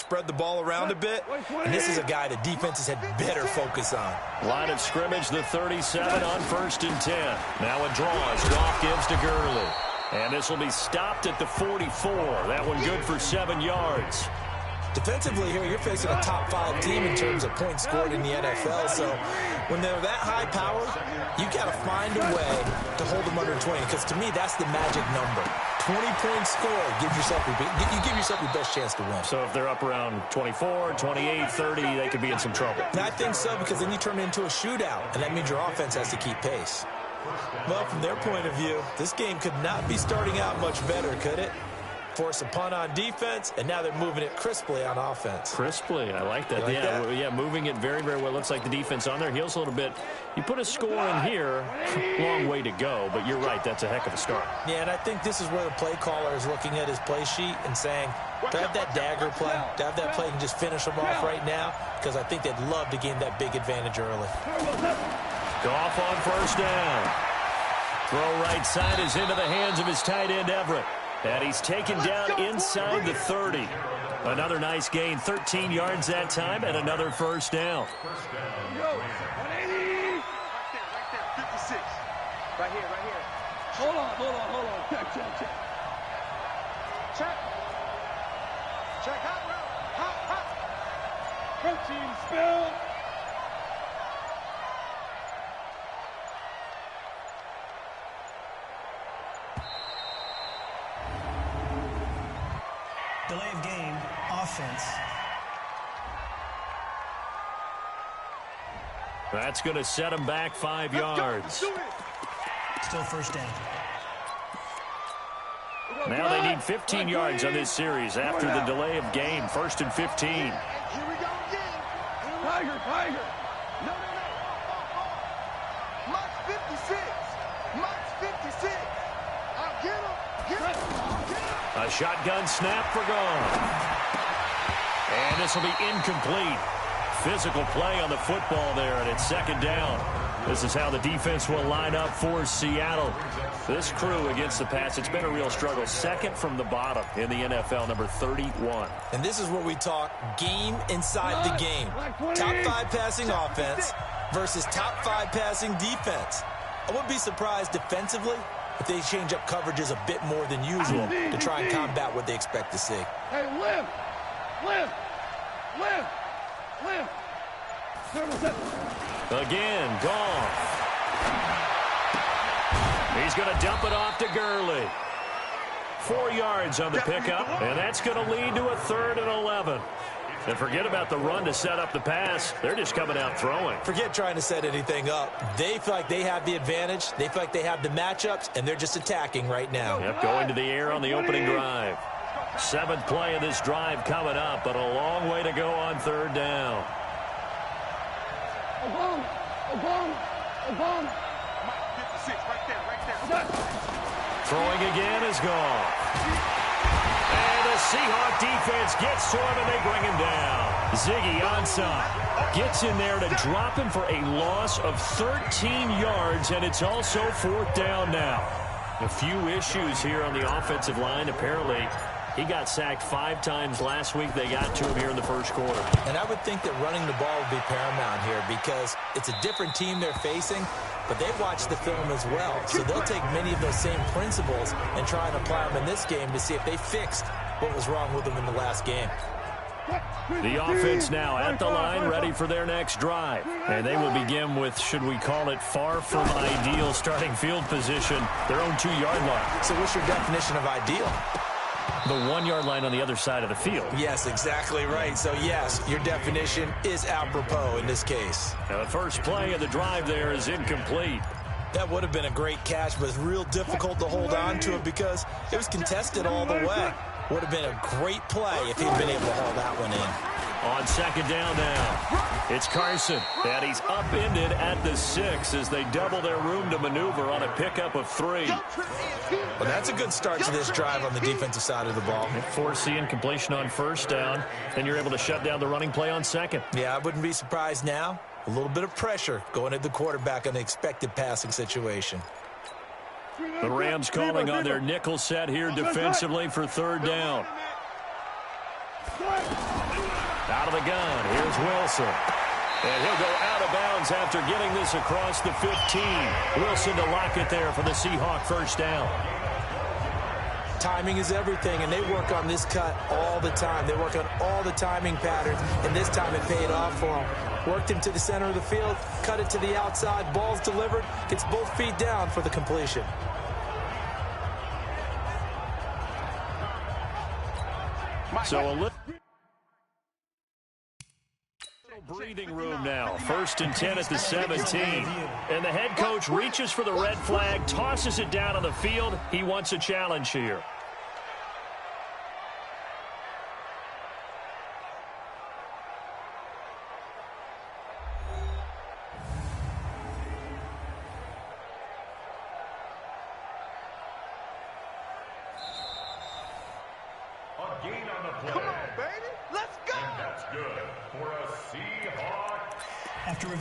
spread the ball around a bit, and this is a guy that defenses had better focus on. Line of scrimmage, the 37 on 1st and 10. Now it draws. Goff gives to Gurley. And this will be stopped at the 44. That one good for 7 yards. Defensively here, you're facing a top 5 team in terms of points scored in the NFL. So when they're that high power, you got to find a way to hold them under 20. Because to me, that's the magic number. 20 points scored, you give yourself your best chance to win. So if they're up around 24, 28, 30, they could be in some trouble. And I think so, because then you turn it into a shootout, and that means your offense has to keep pace. Well, from their point of view, this game could not be starting out much better, could it? Force a punt on defense, and now they're moving it crisply on offense. Crisply, I like that. Yeah, moving it very, very well. Looks like the defense on their heels a little bit. You put a score in here, long way to go, but you're right, that's a heck of a start. Yeah, and I think this is where the play caller is looking at his play sheet and saying, do I have that dagger play? Do I have that play and just finish them off right now? Because I think they'd love to gain that big advantage early. Goff on 1st down. Throw right side is into the hands of his tight end, Everett. And he's taken down inside the 30. Another nice gain, 13 yards that time, and another 1st down. 180. Right there, 56. Right here. Hold on. Check. Hot. 13, spill. Delay of game, offense. That's going to set him back 5 yards. Still 1st down. Now they need 15 yards on this series after the delay of game. 1st and 15. Here we go again. Tiger. No. March 56. I'll get him. A shotgun snap for Goff. And this will be incomplete. Physical play on the football there, and it's 2nd down. This is how the defense will line up for Seattle. This crew against the pass, it's been a real struggle. 2nd from the bottom in the NFL, number 31. And this is where we talk game inside the game. Top 5 passing offense versus top 5 passing defense. I wouldn't be surprised defensively if they change up coverages a bit more than usual to try and combat what they expect to see. Hey, limb. Again, Goff. He's going to dump it off to Gurley. 4 yards on the pickup, and that's going to lead to a 3rd and 11. And forget about the run to set up the pass. They're just coming out throwing. Forget trying to set anything up. They feel like they have the advantage. They feel like they have the matchups, and they're just attacking right now. Yep, going to the air on the opening drive. 7th play of this drive coming up, but a long way to go on 3rd down. Obama. 56, right there. Throwing again is Goff. And the Seahawk defense gets to him, and they bring him down. Ziggy onside. Gets in there to drop him for a loss of 13 yards, and it's also 4th down now. A few issues here on the offensive line. Apparently, he got sacked 5 times last week. They got to him here in the 1st quarter. And I would think that running the ball would be paramount here because it's a different team they're facing, but they watch the film as well. So they'll take many of those same principles and try and apply them in this game to see if they fixed what was wrong with them in the last game. The offense now at the line, ready for their next drive. And they will begin with, should we call it, far from ideal starting field position, their own 2-yard line. So what's your definition of ideal? The 1-yard line on the other side of the field. Yes, exactly right. So, yes, your definition is apropos in this case. Now, the first play of the drive there is incomplete. That would have been a great catch, but it's real difficult to hold on to it because it was contested all the way. Would have been a great play if he'd been able to haul that one in. On 2nd down now, it's Carson, and he's upended at the 6 as they double their room to maneuver on a pickup of 3. Well, that's a good start to this drive on the defensive side of the ball. Forcing completion on 1st down, then you're able to shut down the running play on 2nd. Yeah, I wouldn't be surprised now. A little bit of pressure going at the quarterback on the expected passing situation. The Rams calling on their nickel set here defensively for 3rd down. Out of the gun, here's Wilson. And he'll go out of bounds after getting this across the 15. Wilson to lock it there for the Seahawk first down. Timing is everything, and they work on this cut all the time. They work on all the timing patterns, and this time it paid off for them. Worked him to the center of the field, cut it to the outside, ball's delivered, gets both feet down for the completion. So a little breathing room now. 1st and 10 at the 17. And the head coach reaches for the red flag, tosses it down on the field. He wants a challenge here.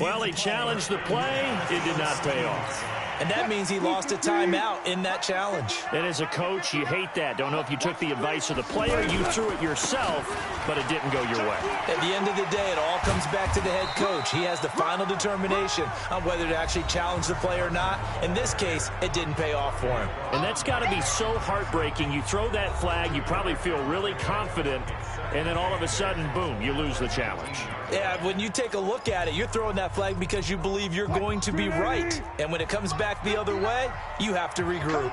Well, he challenged the play. It did not pay off. And that means he lost a timeout in that challenge. And as a coach, you hate that. Don't know if you took the advice of the player, you threw it yourself, but it didn't go your way. At the end of the day, it all comes back to the head coach. He has the final determination on whether to actually challenge the play or not. In this case, it didn't pay off for him. And that's got to be so heartbreaking. You throw that flag, you probably feel really confident, and then all of a sudden, boom, you lose the challenge. Yeah, when you take a look at it, you're throwing that flag because you believe you're going to be right. And when it comes back the other way, you have to regroup.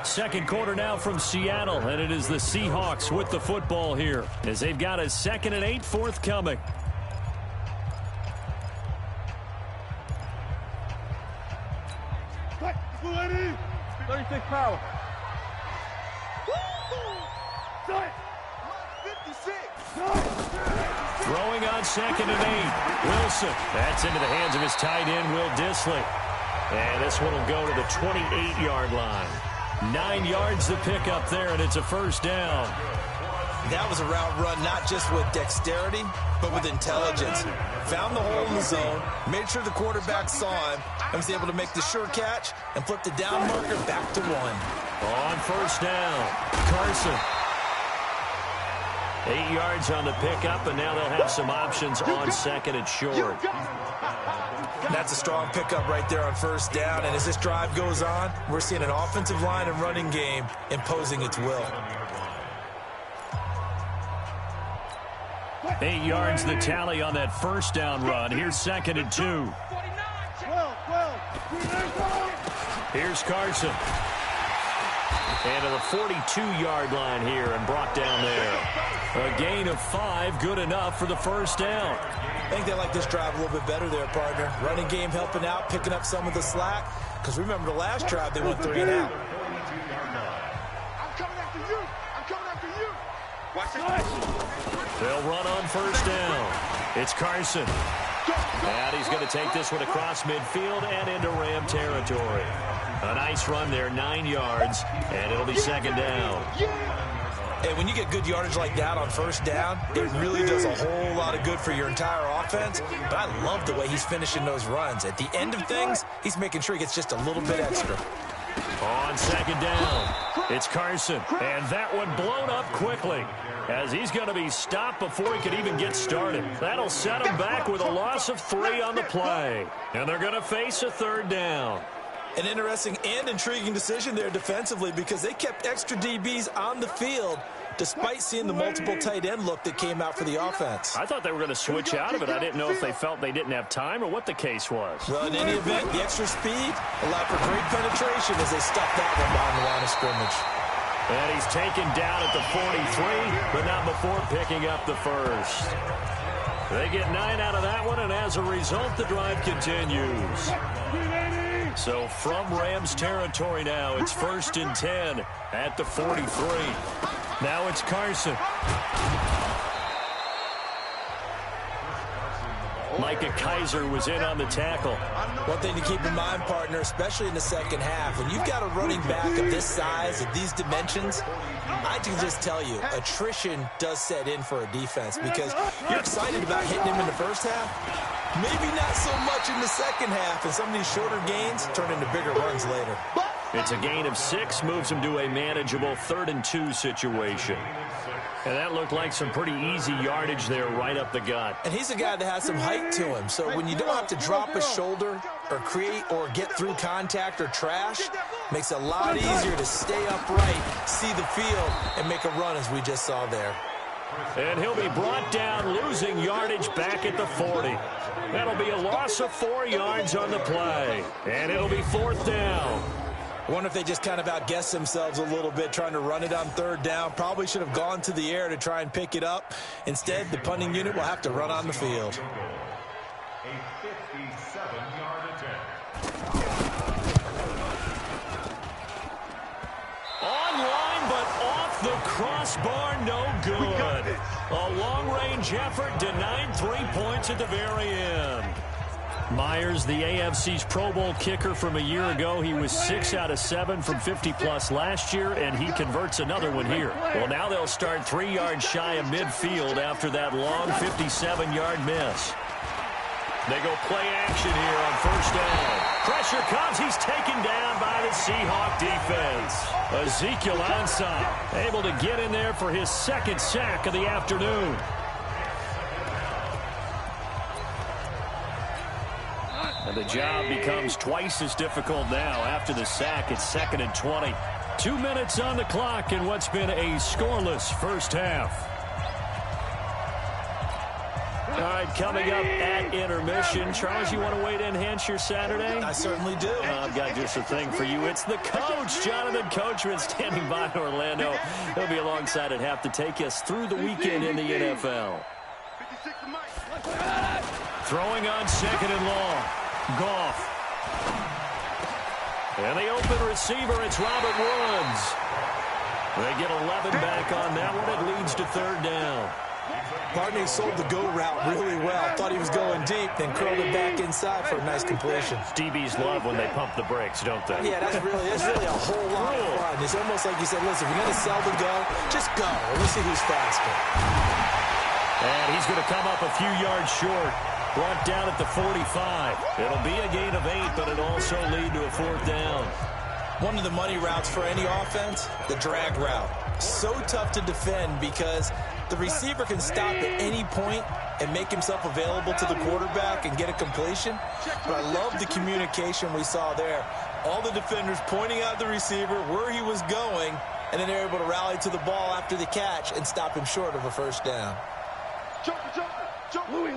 Second quarter now from Seattle, and it is the Seahawks with the football here as they've got a 2nd and 8 forthcoming. Ready? 36 power. 56. Throwing on 2nd and 8. Wilson. That's into the hands of his tight end, Will Dissly. And this one will go to the 28-yard line. 9 yards to pick up there, and it's a first down. That was a route run not just with dexterity, but with intelligence. Found the hole in the zone, made sure the quarterback saw him, and was able to make the sure catch and flip the down marker back to 1. On first down, Carson. 8 yards on the pickup, and now they'll have some options on 2nd and short. That's a strong pickup right there on first down, and as this drive goes on, we're seeing an offensive line and running game imposing its will. 8 yards the tally on that first down run. Here's 2nd and 2. Here's Carson. And to the 42-yard line here and brought down there. A gain of 5, good enough for the first down. I think they like this drive a little bit better there, partner. Running game helping out, picking up some of the slack. Because remember the last drive, they went 3 and out. I'm coming after you. I'm coming after you. Watch it. They'll run on first down. It's Carson. And he's going to take this one across midfield and into Ram territory. A nice run there, 9 yards, and it'll be 2nd down. And when you get good yardage like that on first down, it really does a whole lot of good for your entire offense. But I love the way he's finishing those runs. At the end of things, he's making sure he gets just a little bit extra. On 2nd down, it's Carson. And that one blown up quickly as he's going to be stopped before he could even get started. That'll set him back with a loss of 3 on the play. And they're going to face a 3rd down. An interesting and intriguing decision there defensively because they kept extra DBs on the field despite seeing the multiple tight end look that came out for the offense. I thought they were going to switch out of it. I didn't know if they felt they didn't have time or what the case was. Well, in any event, the extra speed allowed for great penetration as they stuck that one behind the line of scrimmage. And he's taken down at the 43, but not before picking up the first. They get 9 out of that one, and as a result, the drive continues. So from Rams territory now, it's 1st and 10 at the 43. Now it's Carson. Micah Kaiser was in on the tackle. One thing to keep in mind, partner, especially in the second half, when you've got a running back of this size, of these dimensions, I can just tell you, attrition does set in for a defense because you're excited about hitting him in the first half. Maybe not so much in the second half, and some of these shorter gains turn into bigger runs later. It's a gain of 6, moves him to a manageable 3rd and 2 situation. And that looked like some pretty easy yardage there right up the gut. And he's a guy that has some height to him. So when you don't have to drop a shoulder or create or get through contact or trash, makes it a lot easier to stay upright, see the field, and make a run as we just saw there. And he'll be brought down, losing yardage back at the 40. That'll be a loss of 4 yards on the play. And it'll be 4th down. I wonder if they just kind of outguessed themselves a little bit trying to run it on 3rd down. Probably should have gone to the air to try and pick it up. Instead, the punting unit will have to run on the field. A 57-yard attempt. Online, but off the crossbar, no good. A long-range effort denied 3 points at the very end. Myers, the AFC's Pro Bowl kicker from a year ago. He was 6 out of 7 from 50-plus last year, and he converts another one here. Well, now they'll start 3 yards shy of midfield after that long 57-yard miss. They go play action here on 1st down. Pressure comes. He's taken down by the Seahawk defense. Ezekiel Ansah able to get in there for his 2nd sack of the afternoon. And the job becomes twice as difficult now after the sack. It's 2nd and 20. 2 minutes on the clock in what's been a scoreless first half. All right, coming up at intermission. Charles, you want to wait to enhance your Saturday? I certainly do. I've got just a thing for you. It's the coach, Jonathan Coachman, standing by in Orlando. He'll be alongside at half to take us through the weekend in the NFL. Throwing on 2nd and long. Goff. And the open receiver, it's Robert Woods. They get 11 back on that one. It leads to 3rd down. Barney sold the go route really well. Thought he was going deep, then curled it back inside for a nice completion. DBs love when they pump the brakes, don't they? Yeah, that's really a whole lot of fun. It's almost like you said, listen, if you're going to sell the go, just go. And we'll see who's faster. And he's going to come up a few yards short. Brought down at the 45. It'll be a gain of 8, but it'll also lead to a 4th down. One of the money routes for any offense, the drag route. So tough to defend because the receiver can stop at any point and make himself available to the quarterback and get a completion. But I love the communication we saw there. All the defenders pointing out the receiver, where he was going, and then they're able to rally to the ball after the catch and stop him short of a 1st down. Louis.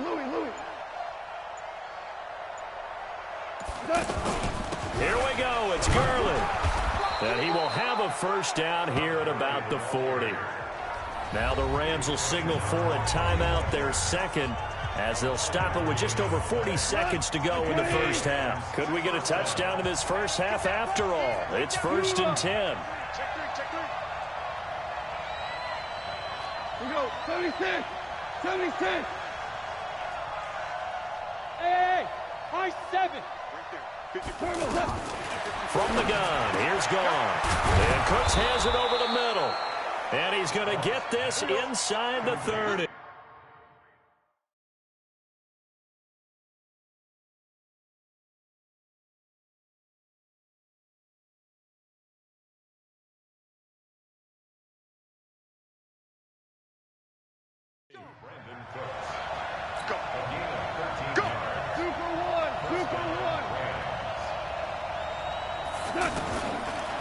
Here we go. It's Gurley. And he will have a 1st down here at about the 40. Now the Rams will signal for a timeout, their 2nd, as they'll stop it with just over 40 seconds to go in the 1st half. Could we get a touchdown in this 1st half after all? It's 1st and 10. We go. 76. Hey, high 7. From the gun, here's Goff. And Cooks has it over the middle. And he's going to get this inside the 30.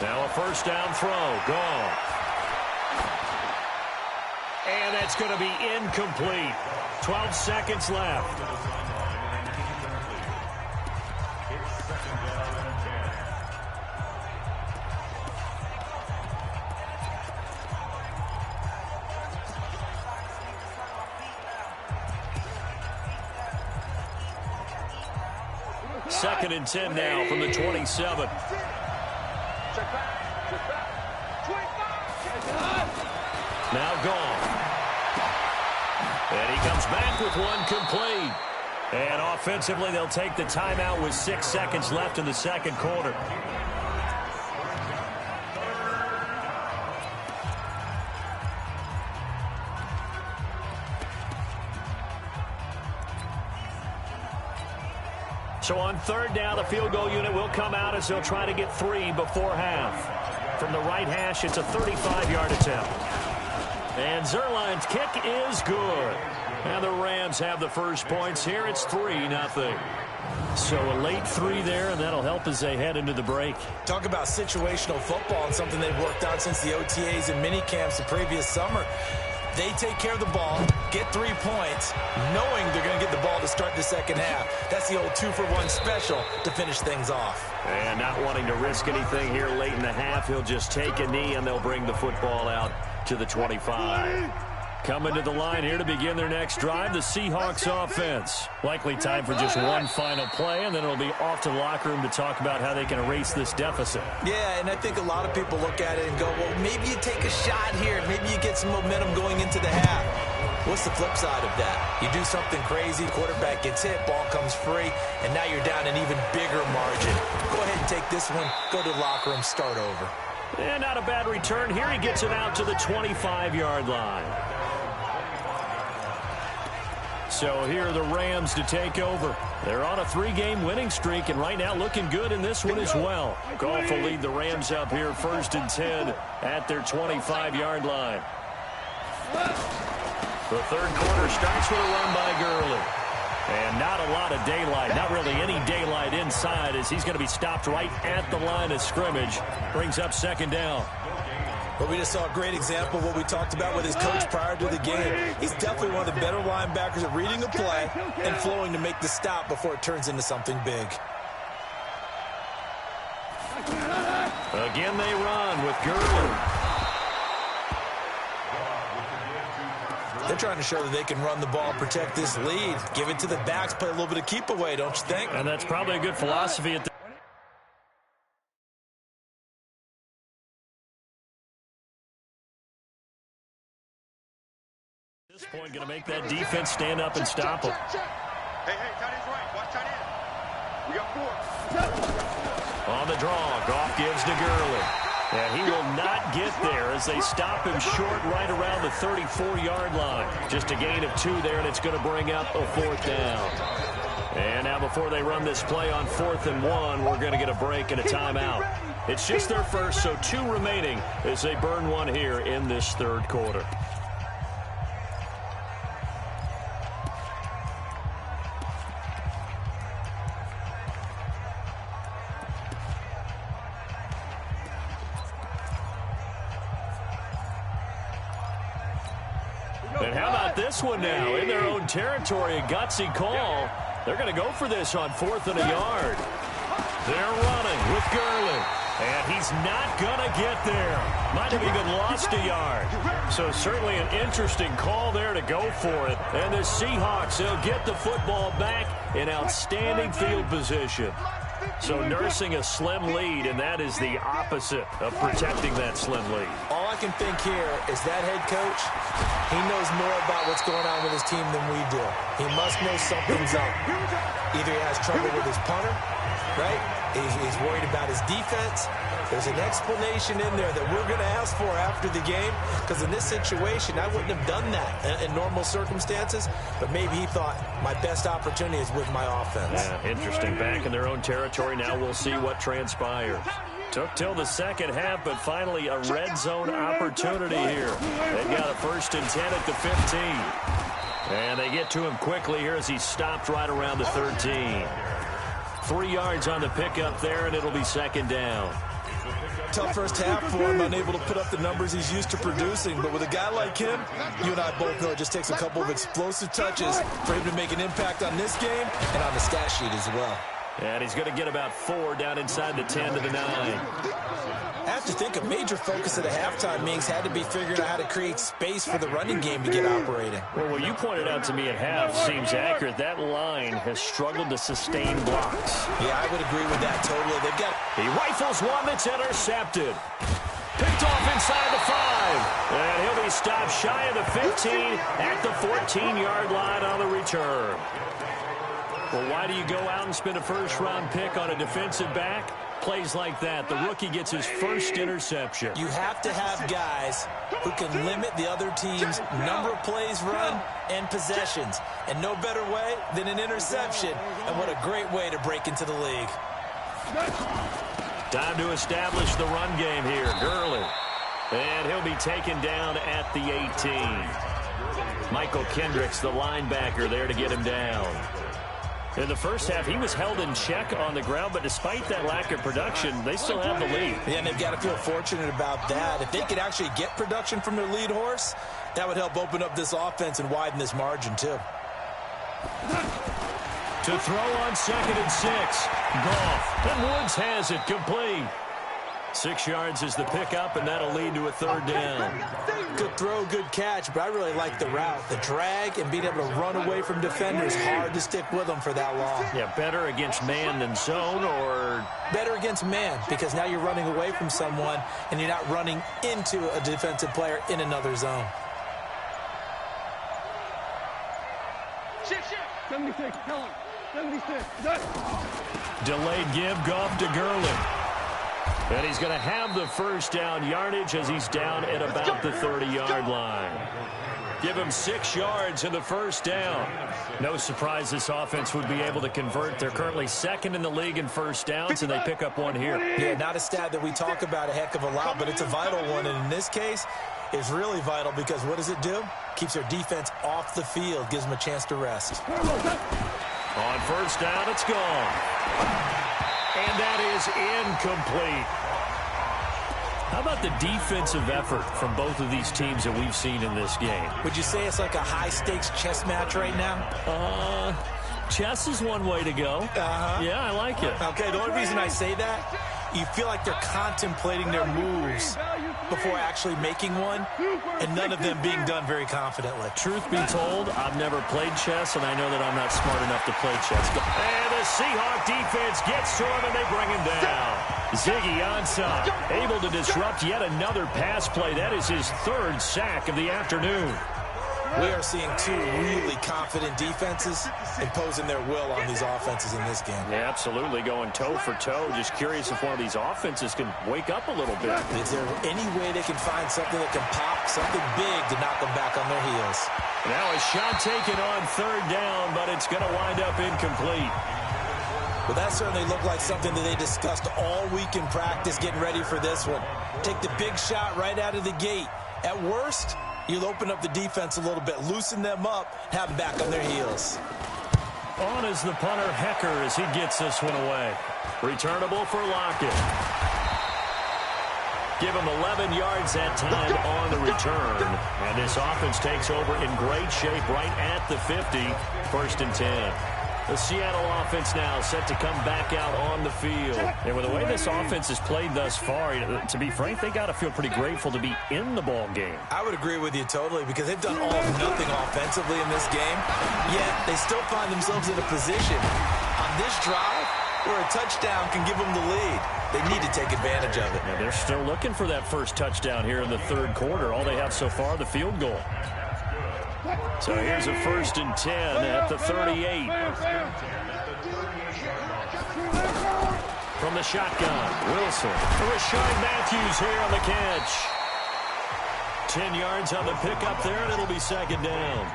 Now a 1st down throw. Goff. And that's going to be incomplete. 12 seconds left. Second and 10 now from the 27. Now Goff. And he comes back with one complete. And offensively, they'll take the timeout with 6 seconds left in the 2nd quarter. So on third down, the field goal unit will come out as they'll try to get 3 before half. From the right hash, it's a 35-yard attempt. And Zerline's kick is good. And the Rams have the first points here. It's 3-0. So a late 3 there, and that'll help as they head into the break. Talk about situational football and something they've worked out since the OTAs and mini camps the previous summer. They take care of the ball, get 3 points, knowing they're going to get the ball to start the second half. That's the old 2-for-1 special to finish things off. And not wanting to risk anything here late in the half, he'll just take a knee, and they'll bring the football out to the 25. Coming to the line here to begin their next drive, the Seahawks offense. Likely time for just one final play, and then it'll be off to the locker room to talk about how they can erase this deficit. Yeah, and I think a lot of people look at it and go, well, maybe you take a shot here. Maybe you get some momentum going into the half. What's the flip side of that? You do something crazy, quarterback gets hit, ball comes free, and now you're down an even bigger margin. Go ahead and take this one, go to the locker room, start over. And not a bad return here. He gets it out to the 25-yard line. So here are the Rams to take over. They're on a 3-game winning streak, and right now looking good in this one as well. Goff will lead the Rams up here 1st and 10 at their 25-yard line. The third quarter starts with a run by Gurley. And not a lot of daylight, not really any daylight inside, as he's going to be stopped right at the line of scrimmage. Brings up 2nd down. But we just saw a great example of what we talked about with his coach prior to the game. He's definitely one of the better linebackers at reading a play and flowing to make the stop before it turns into something big. Again they run with Gurley. They're trying to show that they can run the ball, protect this lead, give it to the backs, play a little bit of keep away, don't you think? And that's probably a good philosophy at this point. Going to make that defense stand up and stop them. Hey, tight end's right. Watch tight end. We got 4. On the draw, Goff gives to Gurley. And he will not get there as they stop him short right around the 34-yard line. Just a gain of 2 there, and it's going to bring up a 4th down. And now before they run this play on 4th and 1, we're going to get a break and a timeout. It's just their first, so 2 remaining as they burn one here in this third quarter. And how about this one now? In their own territory, a gutsy call. They're going to go for this on 4th and a yard. They're running with Gurley. And he's not going to get there. Might have even lost a yard. So certainly an interesting call there to go for it. And the Seahawks, they'll get the football back in outstanding field position. So nursing a slim lead, and that is the opposite of protecting that slim lead. All I can think here is that head coach, he knows more about what's going on with his team than we do. He must know something's up. Either he has trouble with his punter, right? He's worried about his defense. There's an explanation in there that we're going to ask for after the game, because in this situation, I wouldn't have done that in normal circumstances, but maybe he thought my best opportunity is with my offense. Yeah, interesting. Back in their own territory now. We'll see what transpires. Took till the second half, but finally a red zone opportunity here. They've got a 1st and 10 at the 15. And they get to him quickly here as he stopped right around the 13. 3 yards on the pickup there, and it'll be 2nd down. Tough first half for him, unable to put up the numbers he's used to producing. But with a guy like him, you and I both know it just takes a couple of explosive touches for him to make an impact on this game and on the stat sheet as well. And he's going to get about 4 down inside the 10 to the 9. I have to think a major focus of the halftime meetings had to be figuring out how to create space for the running game to get operating. Well, what you pointed out to me at half seems accurate. That line has struggled to sustain blocks. Yeah, I would agree with that totally. They've got... He rifles one that's intercepted. Picked off inside the 5. And he'll be stopped shy of the 15 at the 14-yard line on the return. Well, why do you go out and spend a first-round pick on a defensive back? plays like that, the rookie gets his first interception. You have to have guys who can limit the other team's number of plays run and possessions. And no better way than an interception. And what a great way to break into the league. Time to establish the run game here. Gurley. And he'll be taken down at the 18. Michael Kendricks, the linebacker, there to get him down. In the first half, he was held in check on the ground, but despite that lack of production, they still have the lead. Yeah, and they've got to feel fortunate about that. If they could actually get production from their lead horse, that would help open up this offense and widen this margin, too. To throw on 2nd and 6. Goff. And Woods has it complete. 6 yards is the pickup, and that'll lead to a 3rd down. Good throw, good catch, but I really like the route. The drag and being able to run away from defenders, hard to stick with them for that long. Yeah, better against man than zone, or? Better against man, because now you're running away from someone, and you're not running into a defensive player in another zone. Shift. 76, tell him. 76, Delayed give, Goff to Gurley. And he's going to have the first down yardage as he's down at about the 30-yard line. Give him 6 yards in the first down. No surprise this offense would be able to convert. They're currently 2nd in the league in first downs, and they pick up one here. Yeah, not a stat that we talk about a heck of a lot, but it's a vital one. And in this case, it's really vital because what does it do? Keeps their defense off the field, gives them a chance to rest. On first down, it's gone. And that is incomplete. How about the defensive effort from both of these teams that we've seen in this game? Would you say it's like a high-stakes chess match right now? Chess is one way to go. Yeah, I like it. Okay, the only reason I say that, you feel like they're contemplating their moves before actually making one, and none of them being done very confidently. Truth be told, I've never played chess, and I know that I'm not smart enough to play chess. And the Seahawk defense gets to him, and they bring him down. Ziggy Ansah, able to disrupt yet another pass play. That is his 3rd sack of the afternoon. We are seeing 2 really confident defenses imposing their will on these offenses in this game. Yeah, absolutely, going toe for toe. Just curious if one of these offenses can wake up a little bit. Is there any way they can find something that can pop, something big to knock them back on their heels? Now a shot taken on 3rd down, but it's going to wind up incomplete. Well, that certainly looked like something that they discussed all week in practice getting ready for this one. Take the big shot right out of the gate. At worst, you'll open up the defense a little bit, loosen them up, have them back on their heels. On is the punter, Hecker, as he gets this one away. Returnable for Lockett. Give him 11 yards that time on the return. And this offense takes over in great shape right at the 50. 1st and 10. The Seattle offense now set to come back out on the field. And with the way this offense has played thus far, to be frank, they got to feel pretty grateful to be in the ball game. I would agree with you totally because they've done all or nothing offensively in this game. Yet they still find themselves in a position on this drive where a touchdown can give them the lead. They need to take advantage of it. Now they're still looking for that first touchdown here in the 3rd quarter. All they have so far, the field goal. So here's a 1st and 10 at the 38. From the shotgun, Wilson. Rashard Matthews here on the catch. 10 yards on the pickup there, and it'll be 2nd down.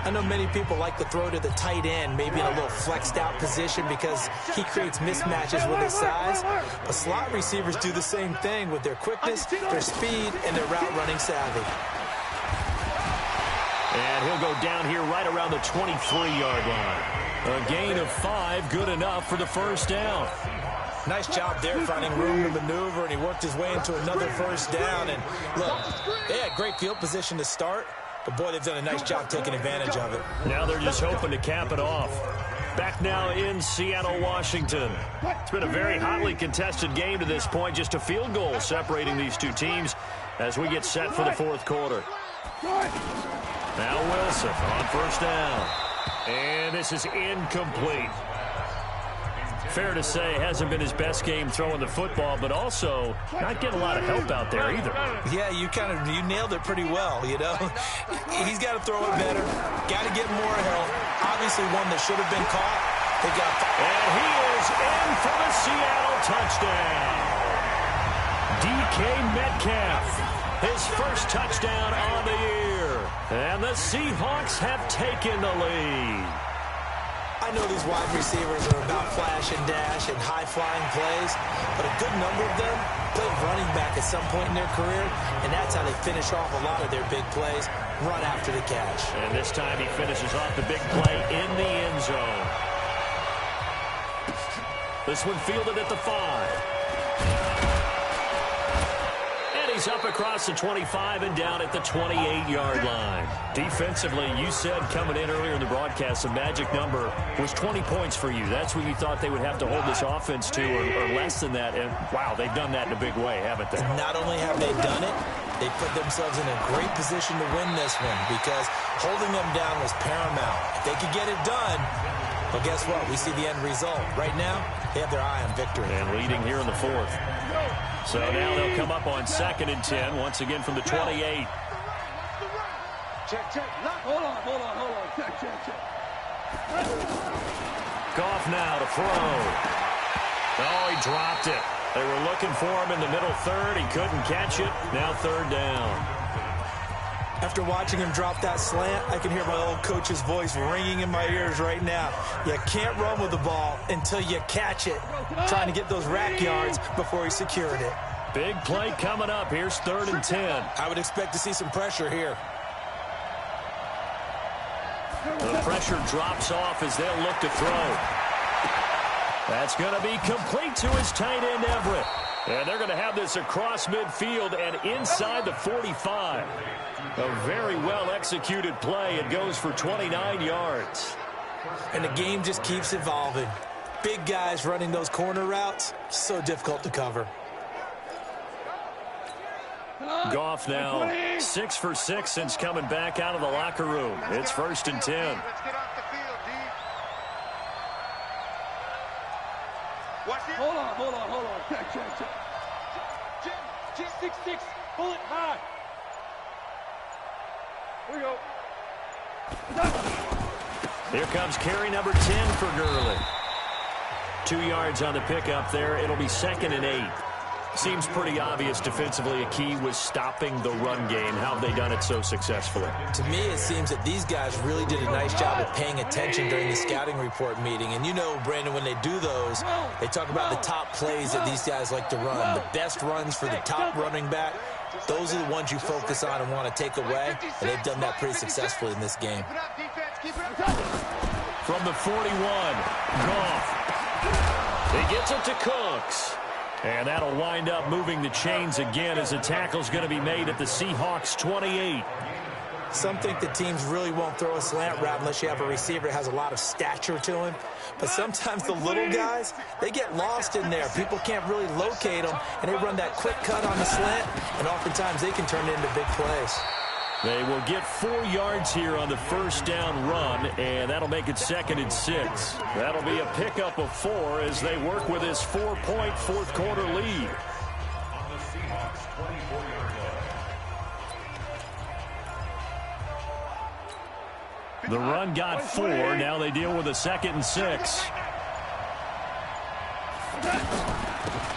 I know many people like to throw to the tight end, maybe in a little flexed out position because he creates mismatches with his size. But slot receivers do the same thing with their quickness, their speed, and their route running savvy. And he'll go down here right around the 23-yard line. A gain of 5, good enough for the 1st down. Nice job there finding room to maneuver, and he worked his way into another 1st down. And look, they had great field position to start, but boy, they've done a nice job taking advantage of it. Now they're just hoping to cap it off. Back now in Seattle, Washington. It's been a very hotly contested game to this point, just a field goal separating these 2 teams as we get set for the 4th quarter. Now Wilson on 1st down. And this is incomplete. Fair to say, hasn't been his best game throwing the football, but also not getting a lot of help out there either. Yeah, you nailed it pretty well, you know. He's got to throw it better, got to get more help. Obviously one that should have been caught, And he is in for the Seattle touchdown. DK Metcalf, his first touchdown on the year. And the Seahawks have taken the lead. I know these wide receivers are about flash and dash and high-flying plays, but a good number of them played running back at some point in their career, and that's how they finish off a lot of their big plays, run after the catch. And this time he finishes off the big play in the end zone. This one fielded at the 5. He's up across the 25 and down at the 28-yard line. Defensively, you said coming in earlier in the broadcast, the magic number was 20 points for you. That's what you thought they would have to hold this offense to, or less than that. And, wow, they've done that in a big way, haven't they? Not only have they done it, they put themselves in a great position to win this one because holding them down was paramount. If they could get it done, well, guess what? We see the end result. Right now, they have their eye on victory. And leading here in the 4th. So now they'll come up on 2nd and 10, once again from the 28. Check. Hold on. Check. Goff now to throw. Oh, he dropped it. They were looking for him in the middle third. He couldn't catch it. Now 3rd down. After watching him drop that slant, I can hear my old coach's voice ringing in my ears right now. You can't run with the ball until you catch it. Trying to get those rack yards before he secured it. Big play coming up. Here's 3rd and 10. I would expect to see some pressure here. The pressure drops off as they'll look to throw. That's going to be complete to his tight end, Everett. And they're going to have this across midfield and inside the 45. A very well-executed play. It goes for 29 yards. And the game just keeps evolving. Big guys running those corner routes, so difficult to cover. Goff now 6 for 6 since coming back out of the locker room. It's 1st and 10. Let's get off the field, D. Watch it. Hold on. Check. G66, pull it high. Here we go. Here comes carry number 10 for Gurley. 2 yards on the pickup there. It'll be 2nd and 8. Seems pretty obvious defensively a key was stopping the run game. How have they done it so successfully? To me, it seems that these guys really did a nice job of paying attention during the scouting report meeting. And you know, Brandon, when they do those, they talk about the top plays that these guys like to run. The best runs for the top running back, those are the ones you focus on and want to take away. And they've done that pretty successfully in this game. From the 41, Goff. He gets it to Cooks. And that'll wind up moving the chains again as the tackle's going to be made at the Seahawks 28. Some think the teams really won't throw a slant route unless you have a receiver that has a lot of stature to him. But sometimes the little guys, they get lost in there. People can't really locate them, and they run that quick cut on the slant, and oftentimes they can turn it into big plays. They will get 4 yards here on the 1st down run, and that'll make it 2nd and 6. That'll be a pickup of 4 as they work with his 4-point 4th quarter lead. On the Seahawks 24-yard line. The run got 4. Now they deal with a 2nd and 6.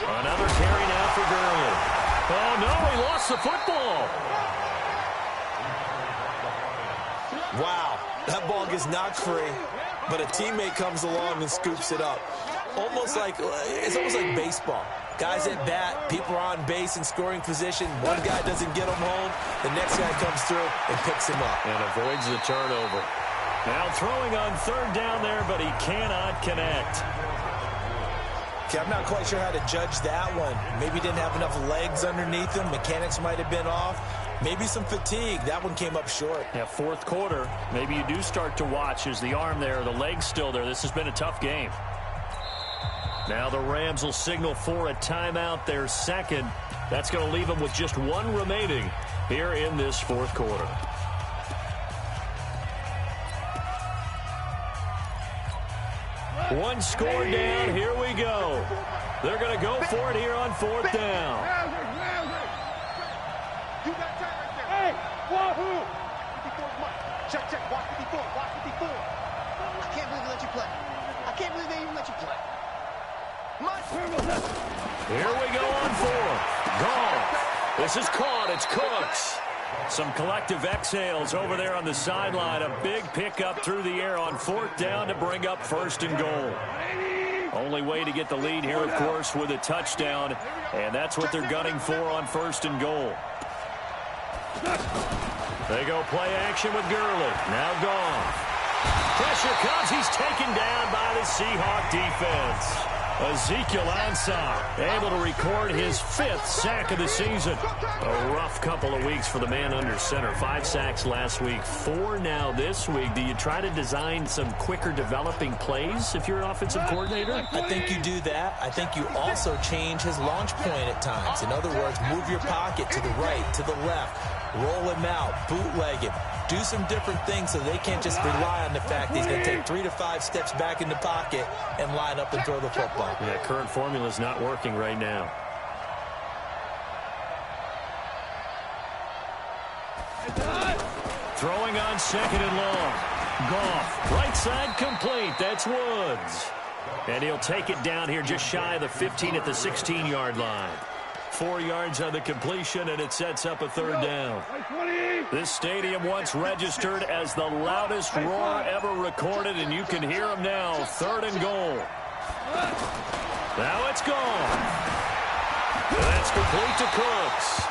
Another carry now for Gurley. Oh, no, he lost the football. Wow, that ball gets knocked free, but a teammate comes along and scoops it up. It's almost like baseball. Guys at bat, people are on base in scoring position. One guy doesn't get him home. The next guy comes through and picks him up. And avoids the turnover. Now throwing on 3rd down there, but he cannot connect. Okay, I'm not quite sure how to judge that one. Maybe didn't have enough legs underneath him. Mechanics might have been off. Maybe some fatigue. That one came up short. Yeah, 4th quarter. Maybe you do start to watch. Is the arm there, the leg's still there. This has been a tough game. Now the Rams will signal for a timeout, their 2nd. That's going to leave them with just 1 remaining here in this 4th quarter. One score down. Here we go. They're going to go for it here on 4th down. Hey, wahoo! 54 is mine. Check, watch 54, watch 54. I can't believe they let you play. I I can't believe they even let you play. Here we go on fourth. Goff. This is caught. It's Cooks. Some collective exhales over there on the sideline. A big pickup through the air on fourth down to bring up first and goal. Only way to get the lead here, of course, with a touchdown. And that's what they're gunning for on first and goal. They go play action with Gurley. Now Goff. Pressure comes. He's taken down by the Seahawk defense. Ezekiel Ansah able to record his 5th sack of the season. A rough couple of weeks for the man under center. 5 sacks last week, 4 now this week. Do you try to design some quicker developing plays if you're an offensive coordinator? I think you do that. I think you also change his launch point at times. In other words, move your pocket to the right, to the left, roll him out, bootleg him. Do some different things so they can't just rely on the fact that he's going to take 3 to 5 steps back in the pocket and line up and throw the football. Yeah, current formula is not working right now. Throwing on second and long. Goff, right side complete. That's Woods. And he'll take it down here just shy of the 15 at the 16-yard line. 4 yards on the completion, and it sets up a third down. This stadium once registered as the loudest roar ever recorded, and you can hear him now. Third and goal. Now it's gone. That's complete to Cooks.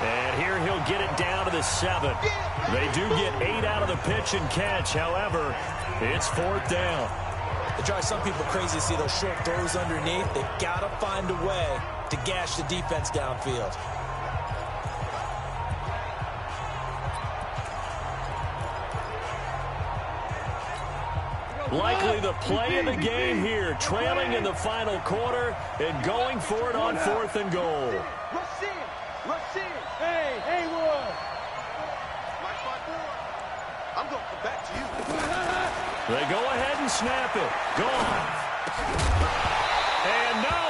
And here he'll get it down to the 7. They do get 8 out of the pitch and catch. However, it's fourth down. It drives some people crazy to see those short throws underneath. They've got to find a way to gash the defense downfield. Likely the play of the game here, trailing in the final quarter and going for it on fourth and goal. Rush in. Rush in. Hey, Haywood. Mike, my boy. I'm going to come back to you. They go ahead and snap it. Gone. And no,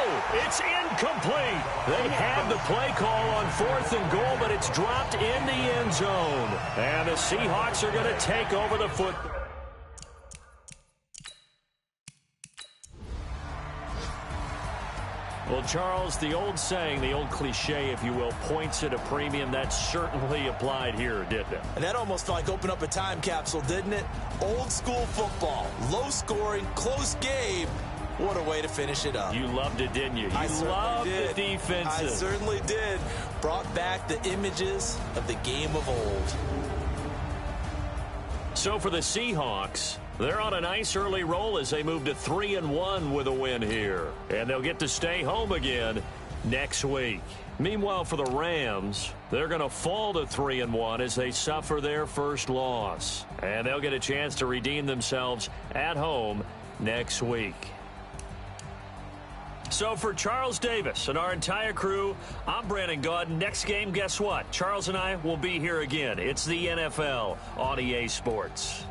it's incomplete. They had the play call on fourth and goal, but it's dropped in the end zone. And the Seahawks are going to take over the football. Well, Charles, the old saying, the old cliche, if you will, points at a premium, that certainly applied here, didn't it? And that almost felt like open up a time capsule, didn't it? Old school football, low scoring, close game. What a way to finish it up. You loved it, didn't you? I loved did. the defenses. I certainly did. Brought back the images of the game of old. So for the Seahawks, they're on a nice early roll as they move to 3-1 with a win here. And they'll get to stay home again next week. Meanwhile, for the Rams, they're going to fall to 3-1 as they suffer their first loss. And they'll get a chance to redeem themselves at home next week. So for Charles Davis and our entire crew, I'm Brandon Gaudin. Next game, guess what? Charles and I will be here again. It's the NFL on EA Sports.